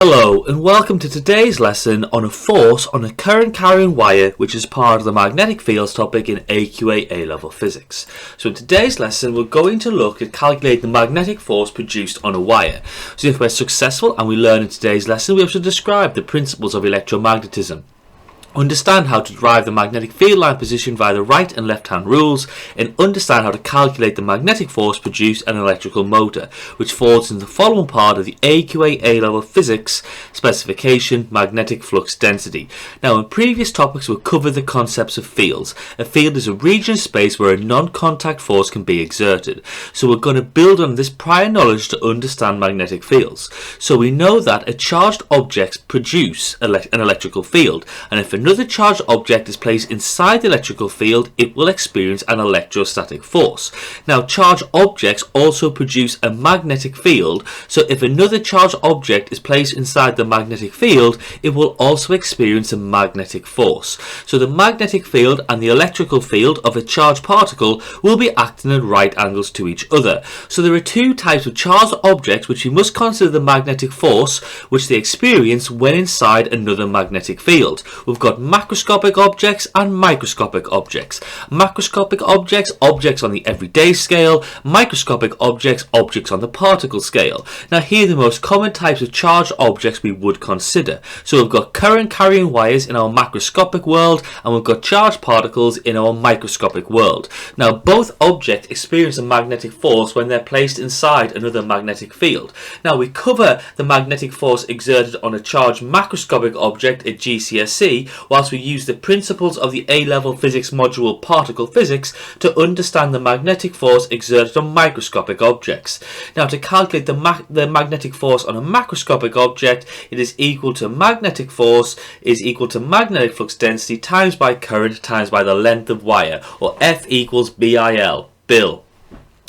Hello and welcome to today's lesson on a force on a current carrying wire, which is part of the magnetic fields topic in AQA A-level physics. So in today's lesson we're going to look at calculating the magnetic force produced on a wire. So if we're successful and we learn in today's lesson, we have to describe the principles of electromagnetism, understand how to derive the magnetic field line position via the right and left hand rules, and understand how to calculate the magnetic force produced in an electrical motor, which falls into the following part of the AQA A-level physics specification: magnetic flux density. Now in previous topics we've covered the concepts of fields. A field is a region of space where a non-contact force can be exerted. So we're going to build on this prior knowledge to understand magnetic fields. So we know that a charged object produces an electrical field, and if another charged object is placed inside the electrical field, it will experience an electrostatic force. Now, charged objects also produce a magnetic field, so if another charged object is placed inside the magnetic field, it will also experience a magnetic force. So the magnetic field and the electrical field of a charged particle will be acting at right angles to each other. So there are two types of charged objects which we must consider the magnetic force which they experience when inside another magnetic field. We've got macroscopic objects and microscopic objects. Macroscopic objects, objects on the everyday scale. Microscopic objects, objects on the particle scale. Now here are the most common types of charged objects we would consider. So we've got current carrying wires in our macroscopic world, and we've got charged particles in our microscopic world. Now both objects experience a magnetic force when they're placed inside another magnetic field. Now we cover the magnetic force exerted on a charged macroscopic object at GCSE, whilst we use the principles of the A-level physics module particle physics to understand the magnetic force exerted on microscopic objects. Now to calculate the magnetic force on a macroscopic object, it is equal to magnetic force is equal to magnetic flux density times by current times by the length of wire, or F equals BIL, Bill.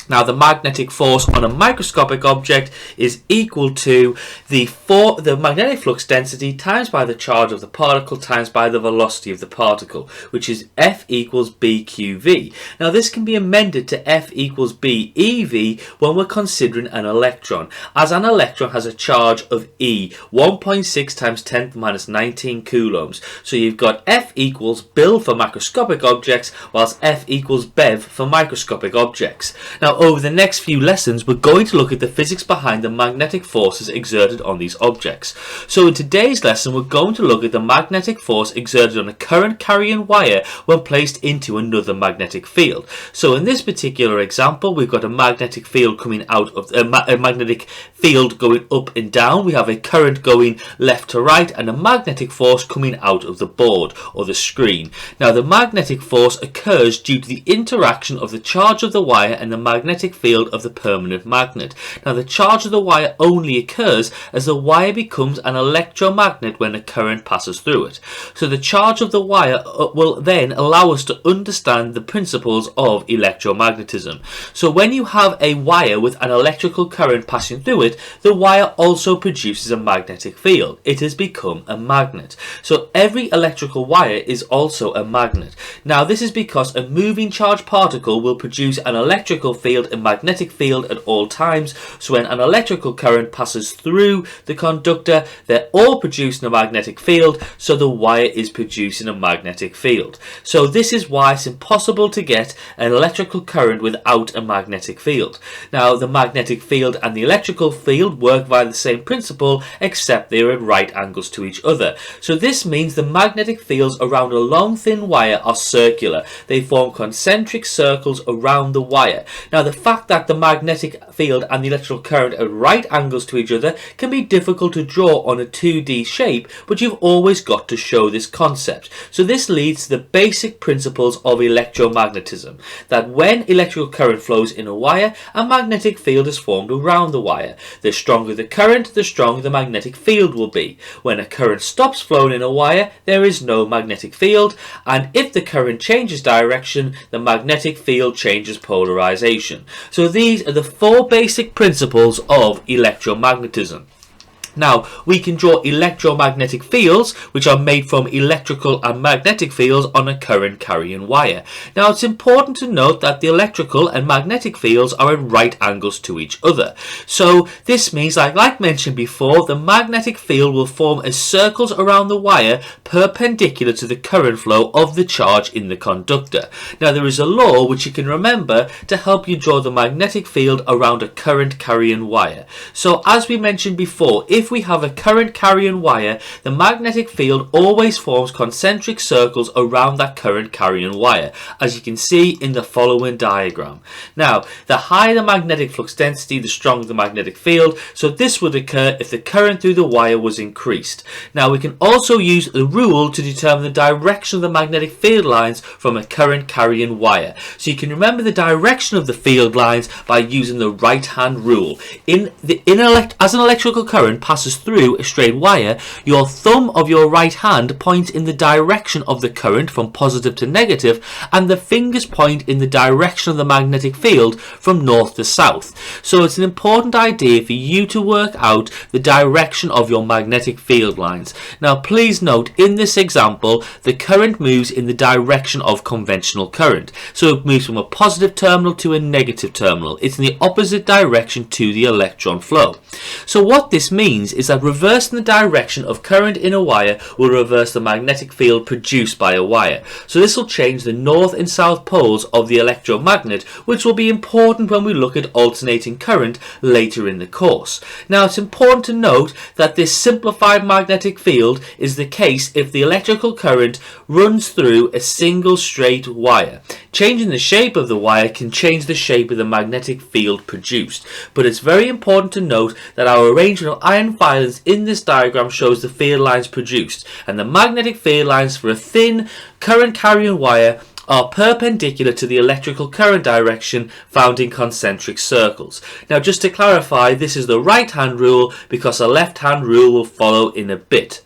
Now the magnetic force on a microscopic object is equal to the magnetic flux density times by the charge of the particle times by the velocity of the particle, which is F equals BQV. Now this can be amended to F equals BeV when we're considering an electron, as an electron has a charge of E, 1.6 times 10 to the minus 19 coulombs. So you've got F equals Bill for macroscopic objects, whilst F equals Bev for microscopic objects. Now over the next few lessons we're going to look at the physics behind the magnetic forces exerted on these objects. So in today's lesson we're going to look at the magnetic force exerted on a current carrying wire when placed into another magnetic field. So in this particular example we've got a magnetic field coming out of a magnetic field going up and down. We have a current going left to right and a magnetic force coming out of the board or the screen. Now the magnetic force occurs due to the interaction of the charge of the wire and the magnetic field of the permanent magnet. Now the charge of the wire only occurs as the wire becomes an electromagnet when a current passes through it. So the charge of the wire will then allow us to understand the principles of electromagnetism. So when you have a wire with an electrical current passing through it, the wire also produces a magnetic field. It has become a magnet. So every electrical wire is also a magnet. Now this is because a moving charged particle will produce an electrical field and magnetic field at all times. So when an electrical current passes through the conductor, they're all producing a magnetic field, so the wire is producing a magnetic field. So this is why it's impossible to get an electrical current without a magnetic field. Now the magnetic field and the electrical field work via the same principle, except they are at right angles to each other. So this means the magnetic fields around a long thin wire are circular. They form concentric circles around the wire. Now the fact that the magnetic field and the electrical current are at right angles to each other can be difficult to draw on a 2D shape, but you've always got to show this concept. So this leads to the basic principles of electromagnetism, that when electrical current flows in a wire, a magnetic field is formed around the wire. The stronger the current, the stronger the magnetic field will be. When a current stops flowing in a wire, there is no magnetic field, and if the current changes direction, the magnetic field changes polarization. So these are the four basic principles of electromagnetism. Now, we can draw electromagnetic fields, which are made from electrical and magnetic fields on a current carrying wire. Now, it's important to note that the electrical and magnetic fields are at right angles to each other. So, this means, like mentioned before, the magnetic field will form as circles around the wire perpendicular to the current flow of the charge in the conductor. Now, there is a law which you can remember to help you draw the magnetic field around a current carrying wire. So, as we mentioned before, if we have a current carrying wire, the magnetic field always forms concentric circles around that current carrying wire, as you can see in the following diagram. Now, the higher the magnetic flux density, the stronger the magnetic field, so this would occur if the current through the wire was increased. Now, we can also use the rule to determine the direction of the magnetic field lines from a current carrying wire. So you can remember the direction of the field lines by using the right hand rule. As an electrical current passes through a straight wire, your thumb of your right hand points in the direction of the current from positive to negative, and the fingers point in the direction of the magnetic field from north to south. So it's an important idea for you to work out the direction of your magnetic field lines. Now, please note, in this example, the current moves in the direction of conventional current. So it moves from a positive terminal to a negative terminal. It's in the opposite direction to the electron flow. So what this means is that reversing the direction of current in a wire will reverse the magnetic field produced by a wire. So this will change the north and south poles of the electromagnet, which will be important when we look at alternating current later in the course. Now, it's important to note that this simplified magnetic field is the case if the electrical current runs through a single straight wire. Changing the shape of the wire can change the shape of the magnetic field produced, but it's very important to note that our arrangement of iron filings in this diagram shows the field lines produced, and the magnetic field lines for a thin current carrying wire are perpendicular to the electrical current direction found in concentric circles. Now, just to clarify, this is the right hand rule because a left hand rule will follow in a bit.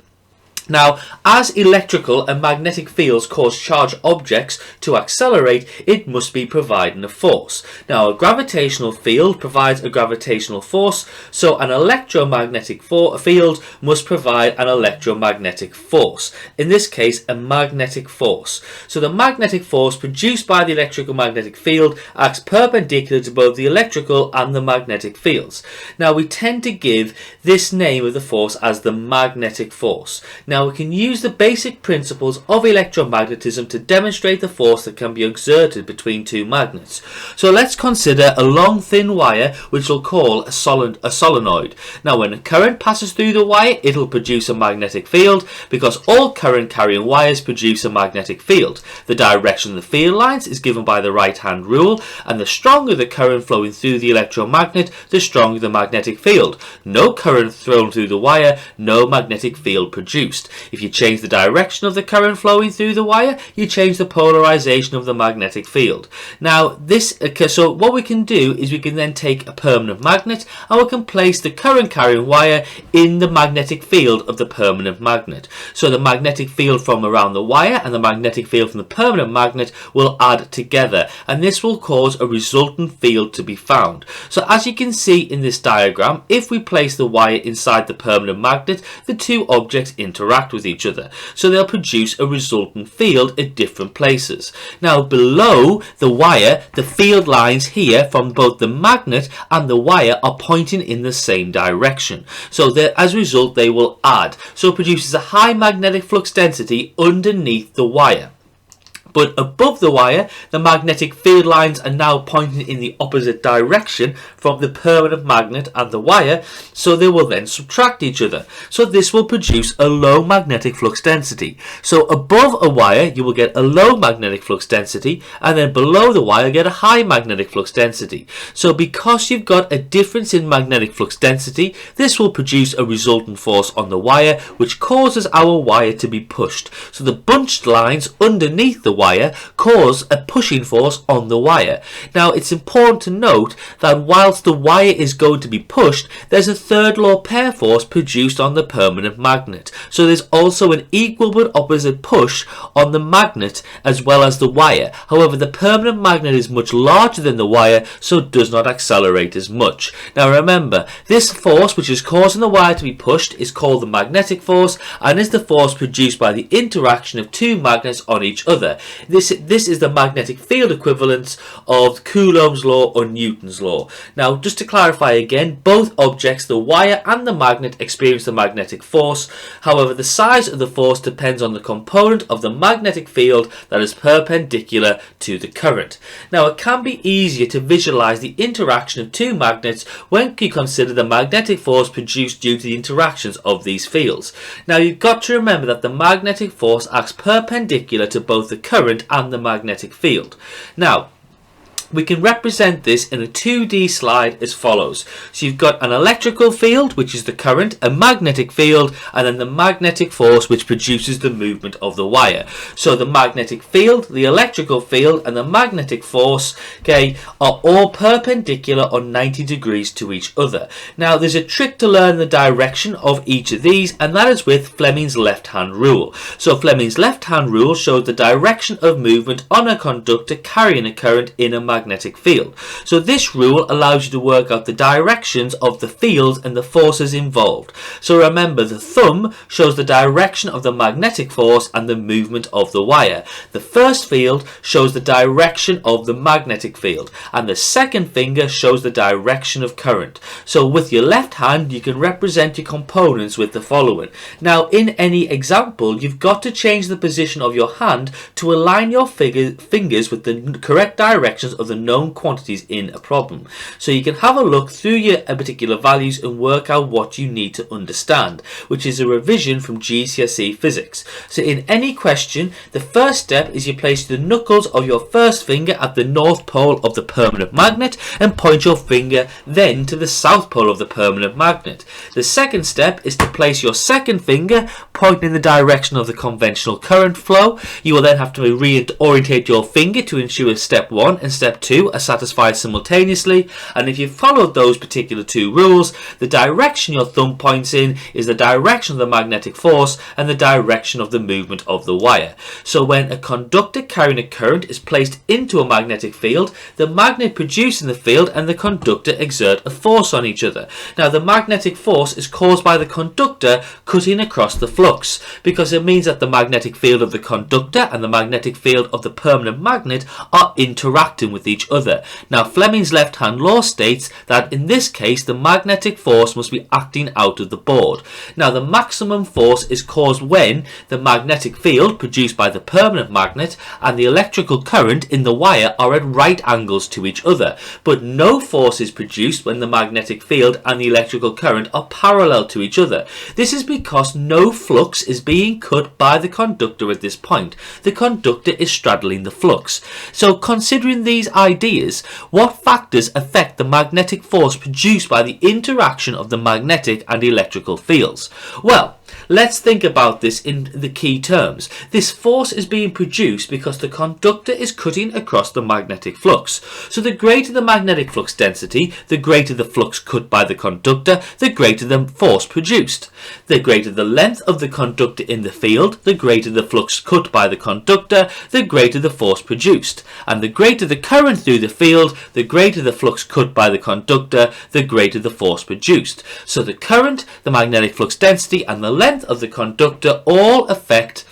Now, as electrical and magnetic fields cause charged objects to accelerate, it must be providing a force. Now, a gravitational field provides a gravitational force, so an electromagnetic field must provide an electromagnetic force. In this case, a magnetic force. So the magnetic force produced by the electrical magnetic field acts perpendicular to both the electrical and the magnetic fields. Now, we tend to give this name of the force as the magnetic force. Now, we can use the basic principles of electromagnetism to demonstrate the force that can be exerted between two magnets. So let's consider a long thin wire which we'll call a solenoid. Now, when a current passes through the wire, it'll produce a magnetic field because all current carrying wires produce a magnetic field. The direction of the field lines is given by the right hand rule, and the stronger the current flowing through the electromagnet, the stronger the magnetic field. No current thrown through the wire, no magnetic field produced. If you change the direction of the current flowing through the wire, you change the polarization of the magnetic field. Now, so what we can do is we can then take a permanent magnet and we can place the current carrying wire in the magnetic field of the permanent magnet. So the magnetic field from around the wire and the magnetic field from the permanent magnet will add together, and this will cause a resultant field to be found. So as you can see in this diagram, if we place the wire inside the permanent magnet, the two objects interact with each other, so they'll produce a resultant field at different places. Now, below the wire, the field lines here from both the magnet and the wire are pointing in the same direction, so that as a result they will add, so it produces a high magnetic flux density underneath the wire. But above the wire, the magnetic field lines are now pointing in the opposite direction from the permanent magnet and the wire, so they will then subtract each other. So this will produce a low magnetic flux density. So above a wire, you will get a low magnetic flux density, and then below the wire, you get a high magnetic flux density. So because you've got a difference in magnetic flux density, this will produce a resultant force on the wire, which causes our wire to be pushed. So the bunched lines underneath the wire wire cause a pushing force on the wire. Now it's important to note that whilst the wire is going to be pushed, there's a third law pair force produced on the permanent magnet. So there's also an equal but opposite push on the magnet as well as the wire. However, the permanent magnet is much larger than the wire, so it does not accelerate as much. Now remember, this force which is causing the wire to be pushed is called the magnetic force, and is the force produced by the interaction of two magnets on each other. This is the magnetic field equivalent of Coulomb's law or Newton's law. Now just to clarify again, both objects, the wire and the magnet, experience the magnetic force. However, the size of the force depends on the component of the magnetic field that is perpendicular to the current. Now it can be easier to visualize the interaction of two magnets when you consider the magnetic force produced due to the interactions of these fields. Now you've got to remember that the magnetic force acts perpendicular to both the current and the magnetic field. Now we can represent this in a 2D slide as follows. So you've got an electrical field, which is the current, a magnetic field, and then the magnetic force, which produces the movement of the wire. So the magnetic field, the electrical field, and the magnetic force, okay, are all perpendicular on 90 degrees to each other. Now there's a trick to learn the direction of each of these, and that is with Fleming's left-hand rule. So Fleming's left-hand rule shows the direction of movement on a conductor carrying a current in a magnetic field. So this rule allows you to work out the directions of the fields and the forces involved. So remember, the thumb shows the direction of the magnetic force and the movement of the wire. The first field shows the direction of the magnetic field, and the second finger shows the direction of current. So with your left hand you can represent your components with the following. Now in any example you've got to change the position of your hand to align your fingers with the correct directions of the known quantities in a problem. So you can have a look through your particular values and work out what you need to understand, which is a revision from GCSE physics. So in any question, the first step is you place the knuckles of your first finger at the north pole of the permanent magnet and point your finger then to the south pole of the permanent magnet. The second step is to place your second finger pointing in the direction of the conventional current flow. You will then have to reorientate your finger to ensure step 1 and step 2 are satisfied simultaneously, and if you followed those particular two rules, the direction your thumb points in is the direction of the magnetic force and the direction of the movement of the wire. So when a conductor carrying a current is placed into a magnetic field, the magnet producing the field and the conductor exert a force on each other. Now the magnetic force is caused by the conductor cutting across the flux, because it means that the magnetic field of the conductor and the magnetic field of the permanent magnet are interacting with each other. Now Fleming's left-hand law states that in this case the magnetic force must be acting out of the board. Now the maximum force is caused when the magnetic field produced by the permanent magnet and the electrical current in the wire are at right angles to each other, but no force is produced when the magnetic field and the electrical current are parallel to each other. This is because no flux is being cut by the conductor at this point. The conductor is straddling the flux. So considering these ideas, what factors affect the magnetic force produced by the interaction of the magnetic and electrical fields? Well, let's think about this in the key terms. This force is being produced because the conductor is cutting across the magnetic flux. So the greater the magnetic flux density, the greater the flux cut by the conductor, the greater the force produced. The greater the length of the conductor in the field, the greater the flux cut by the conductor, the greater the force produced. And the greater the current through the field, the greater the flux cut by the conductor, the greater the force produced. So the current, the magnetic flux density, and the length of the conductor all affect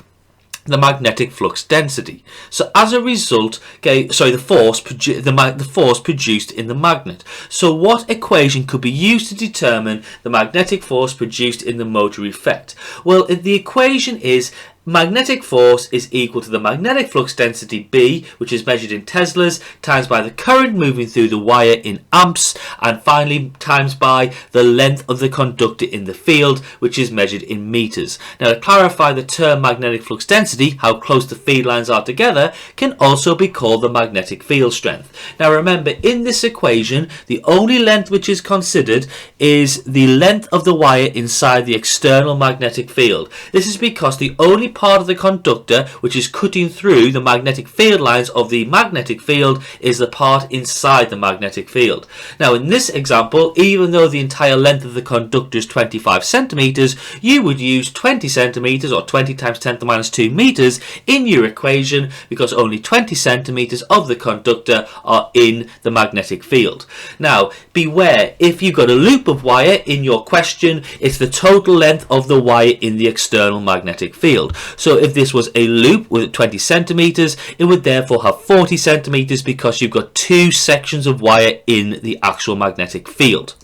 the magnetic flux density. So as a result, the force produced in the magnet. So what equation could be used to determine the magnetic force produced in the motor effect? Well, the equation is magnetic force is equal to the magnetic flux density B, which is measured in Teslas, times by the current moving through the wire in amps, and finally times by the length of the conductor in the field, which is measured in meters. Now to clarify, the term magnetic flux density, how close the feed lines are together, can also be called the magnetic field strength. Now remember, in this equation, the only length which is considered is the length of the wire inside the external magnetic field. This is because the only part of the conductor which is cutting through the magnetic field lines of the magnetic field is the part inside the magnetic field. Now in this example, even though the entire length of the conductor is 25 centimeters, you would use 20 centimeters or 20 times 10 to the minus 2 meters in your equation, because only 20 centimeters of the conductor are in the magnetic field. Now beware, if you've got a loop of wire in your question, it's the total length of the wire in the external magnetic field. So if this was a loop with 20 centimeters, it would therefore have 40 centimeters, because you've got two sections of wire in the actual magnetic field.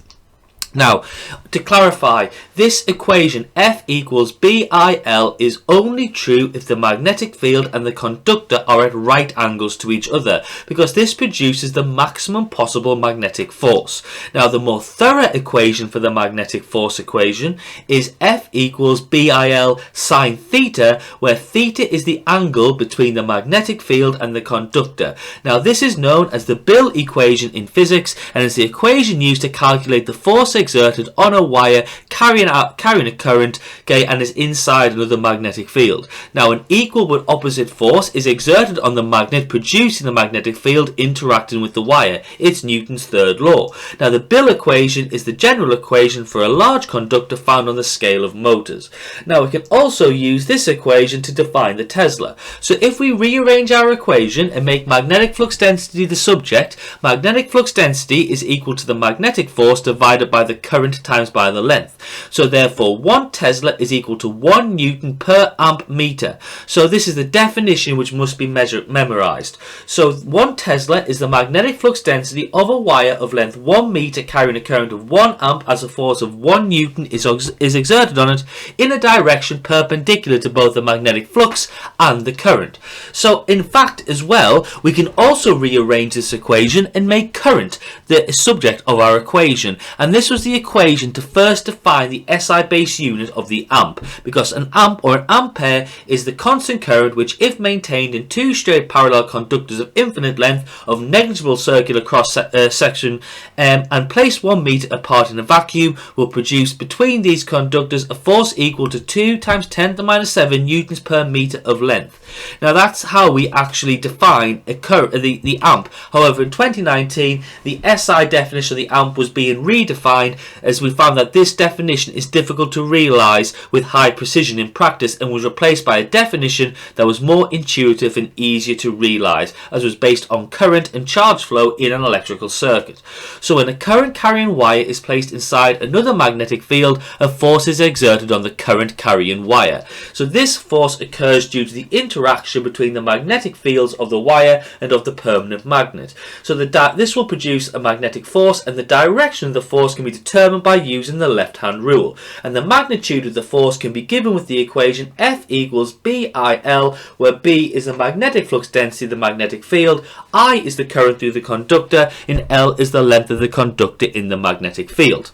Now, to clarify, this equation F equals BIL is only true if the magnetic field and the conductor are at right angles to each other, because this produces the maximum possible magnetic force. Now, the more thorough equation for the magnetic force equation is F equals BIL sine theta, where theta is the angle between the magnetic field and the conductor. Now, this is known as the Bill equation in physics, and is the equation used to calculate the force exerted on a wire carrying a current, okay, and is inside another magnetic field. Now an equal but opposite force is exerted on the magnet producing the magnetic field interacting with the wire. It's Newton's third law. Now the Bill equation is the general equation for a large conductor found on the scale of motors. Now we can also use this equation to define the Tesla. So if we rearrange our equation and make magnetic flux density the subject, magnetic flux density is equal to the magnetic force divided by the current times by the length. So therefore 1 Tesla is equal to 1 Newton per amp meter. So this is the definition which must be memorized. So 1 Tesla is the magnetic flux density of a wire of length 1 meter carrying a current of 1 amp as a force of 1 Newton is exerted on it in a direction perpendicular to both the magnetic flux and the current. So in fact as well, we can also rearrange this equation and make current the subject of our equation, and this was the equation to first define the SI base unit of the amp, because an amp or an ampere is the constant current which, if maintained in two straight parallel conductors of infinite length of negligible circular cross section and placed 1 meter apart in a vacuum, will produce between these conductors a force equal to 2 times 10 to the minus 7 newtons per meter of length. Now that's how we actually define the amp. However, in 2019 the SI definition of the amp was being redefined, as we found that this definition is difficult to realise with high precision in practice, and was replaced by a definition that was more intuitive and easier to realise, as was based on current and charge flow in an electrical circuit. So when a current carrying wire is placed inside another magnetic field, a force is exerted on the current carrying wire. So this force occurs due to the interaction between the magnetic fields of the wire and of the permanent magnet. So this will produce a magnetic force, and the direction of the force can be determined by using the left-hand rule, and the magnitude of the force can be given with the equation F equals BIL, where B is the magnetic flux density of the magnetic field, I is the current through the conductor, and L is the length of the conductor in the magnetic field.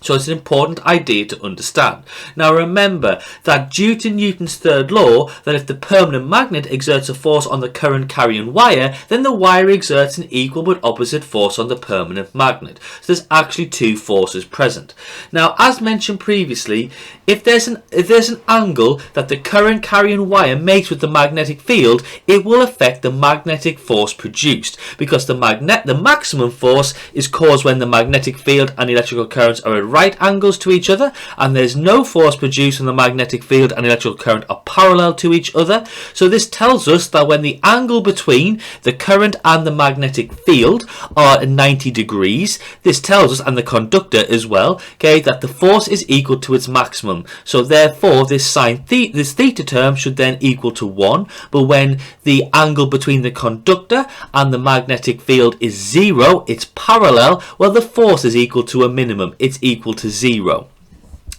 So it's an important idea to understand. Now remember that due to Newton's third law, that if the permanent magnet exerts a force on the current carrying wire, then the wire exerts an equal but opposite force on the permanent magnet. So there's actually two forces present. Now as mentioned previously, if there's an angle that the current carrying wire makes with the magnetic field, it will affect the magnetic force produced, because the maximum force is caused when the magnetic field and electrical currents are at right angles to each other, and there's no force produced when the magnetic field and electrical current are parallel to each other. So this tells us that when the angle between the current and the magnetic field are 90 degrees, this tells us, and the conductor as well, okay, that the force is equal to its maximum. So therefore this theta term should then equal to 1, but when the angle between the conductor and the magnetic field is 0, it's parallel, well the force is equal to a minimum, it's equal to 0.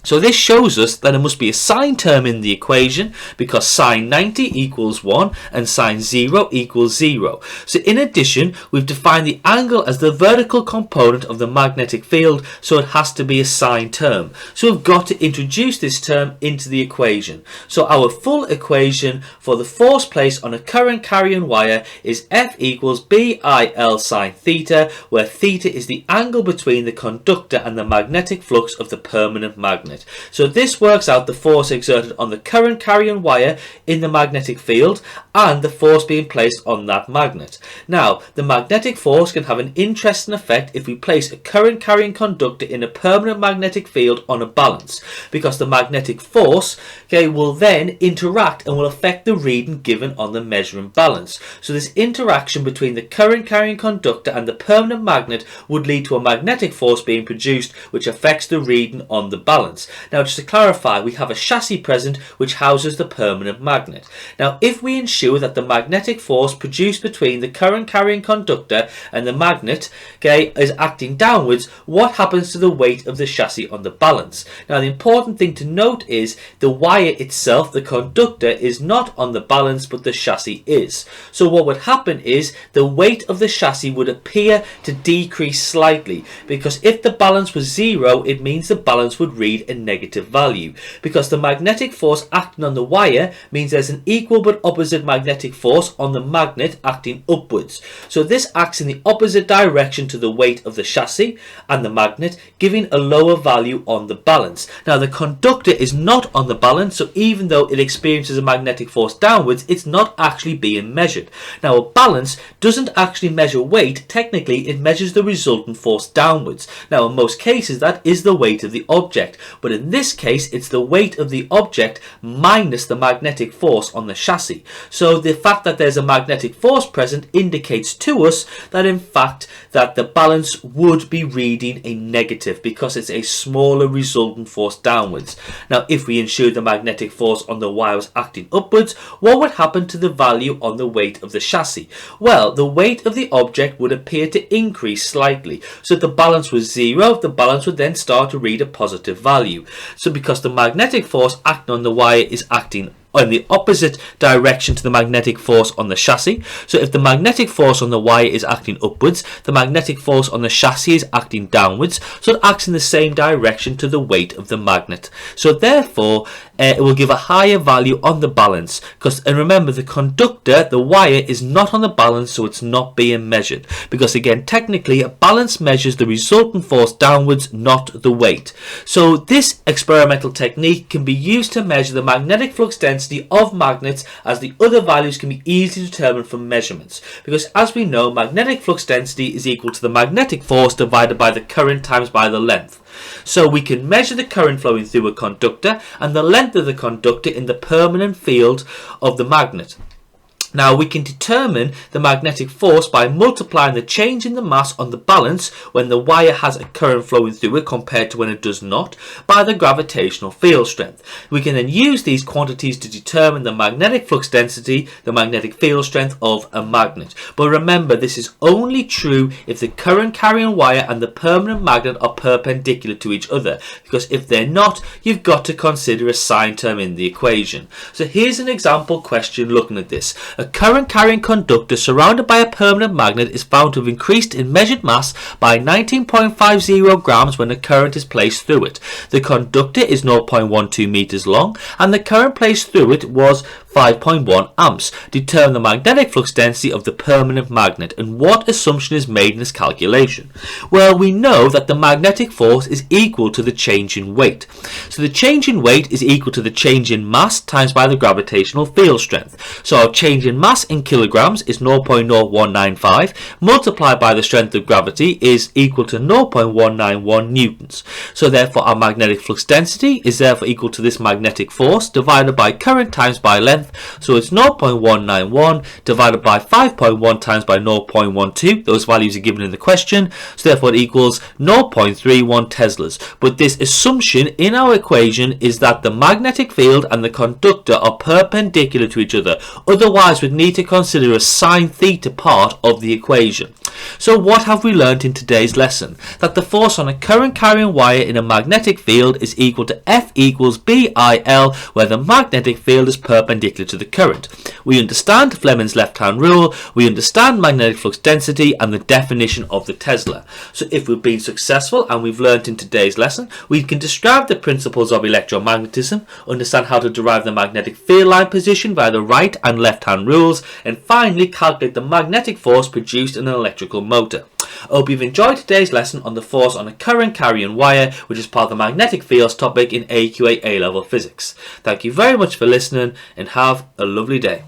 So this shows us that there must be a sine term in the equation, because sine 90 equals 1 and sine 0 equals 0. So in addition, we've defined the angle as the vertical component of the magnetic field, so it has to be a sine term. So we've got to introduce this term into the equation. So our full equation for the force placed on a current carrying wire is F equals BIL sine theta, where theta is the angle between the conductor and the magnetic flux of the permanent magnet. magnet. So this works out the force exerted on the current carrying wire in the magnetic field and the force being placed on that magnet. Now, the magnetic force can have an interesting effect if we place a current carrying conductor in a permanent magnetic field on a balance, because the magnetic force, okay, will then interact and will affect the reading given on the measuring balance. So this interaction between the current carrying conductor and the permanent magnet would lead to a magnetic force being produced which affects the reading on the balance. Now, just to clarify, we have a chassis present which houses the permanent magnet. Now, if we ensure that the magnetic force produced between the current carrying conductor and the magnet, okay, is acting downwards, what happens to the weight of the chassis on the balance? Now, the important thing to note is the wire itself, the conductor, is not on the balance, but the chassis is. So what would happen is the weight of the chassis would appear to decrease slightly, because if the balance was 0, it means the balance would read a negative value, because the magnetic force acting on the wire means there's an equal but opposite magnetic force on the magnet acting upwards. So this acts in the opposite direction to the weight of the chassis and the magnet, giving a lower value on the balance. Now, the conductor is not on the balance, so even though it experiences a magnetic force downwards, it's not actually being measured. Now, a balance doesn't actually measure weight. Technically, it measures the resultant force downwards. Now, in most cases, that is the weight of the object, but in this case, it's the weight of the object minus the magnetic force on the chassis. So the fact that there's a magnetic force present indicates to us that in fact that the balance would be reading a negative, because it's a smaller resultant force downwards. Now, if we ensure the magnetic force on the wire was acting upwards, what would happen to the value on the weight of the chassis? Well, the weight of the object would appear to increase slightly. So if the balance was 0, the balance would then start to read a positive value. So because the magnetic force acting on the wire is acting in the opposite direction to the magnetic force on the chassis. So if the magnetic force on the wire is acting upwards, the magnetic force on the chassis is acting downwards, so it acts in the same direction to the weight of the magnet. So therefore, it will give a higher value on the balance, and remember, the conductor, the wire, is not on the balance, so it's not being measured, because again, technically, a balance measures the resultant force downwards, not the weight. So this experimental technique can be used to measure the magnetic flux density of magnets, as the other values can be easily determined from measurements, because as we know, magnetic flux density is equal to the magnetic force divided by the current times by the length. So we can measure the current flowing through a conductor and the length of the conductor in the permanent field of the magnet. Now, we can determine the magnetic force by multiplying the change in the mass on the balance when the wire has a current flowing through it compared to when it does not, by the gravitational field strength. We can then use these quantities to determine the magnetic flux density, the magnetic field strength of a magnet. But remember, this is only true if the current carrying wire and the permanent magnet are perpendicular to each other, because if they're not, you've got to consider a sine term in the equation. So here's an example question looking at this. A current carrying conductor surrounded by a permanent magnet is found to have increased in measured mass by 19.50 grams when a current is placed through it. The conductor is 0.12 meters long and the current placed through it was 5.1 amps. Determine the magnetic flux density of the permanent magnet, and what assumption is made in this calculation? Well, we know that the magnetic force is equal to the change in weight. So the change in weight is equal to the change in mass times by the gravitational field strength. So our change in mass in kilograms is 0.0195 multiplied by the strength of gravity is equal to 0.191 newtons. So therefore our magnetic flux density is therefore equal to this magnetic force divided by current times by length. So it's 0.191 divided by 5.1 times by 0.12. Those values are given in the question. So therefore it equals 0.31 Teslas. But this assumption in our equation is that the magnetic field and the conductor are perpendicular to each other. Otherwise, we'd need to consider a sine theta part of the equation. So what have we learnt in today's lesson? That the force on a current carrying wire in a magnetic field is equal to F equals BIL, where the magnetic field is perpendicular to the current. We understand Fleming's left-hand rule, we understand magnetic flux density and the definition of the Tesla. So if we've been successful and we've learnt in today's lesson, we can describe the principles of electromagnetism, understand how to derive the magnetic field line position via the right and left-hand rules, and finally calculate the magnetic force produced in an electrical motor. I hope you've enjoyed today's lesson on the force on a current carrying wire, which is part of the magnetic fields topic in AQA A-level physics. Thank you very much for listening and have a lovely day.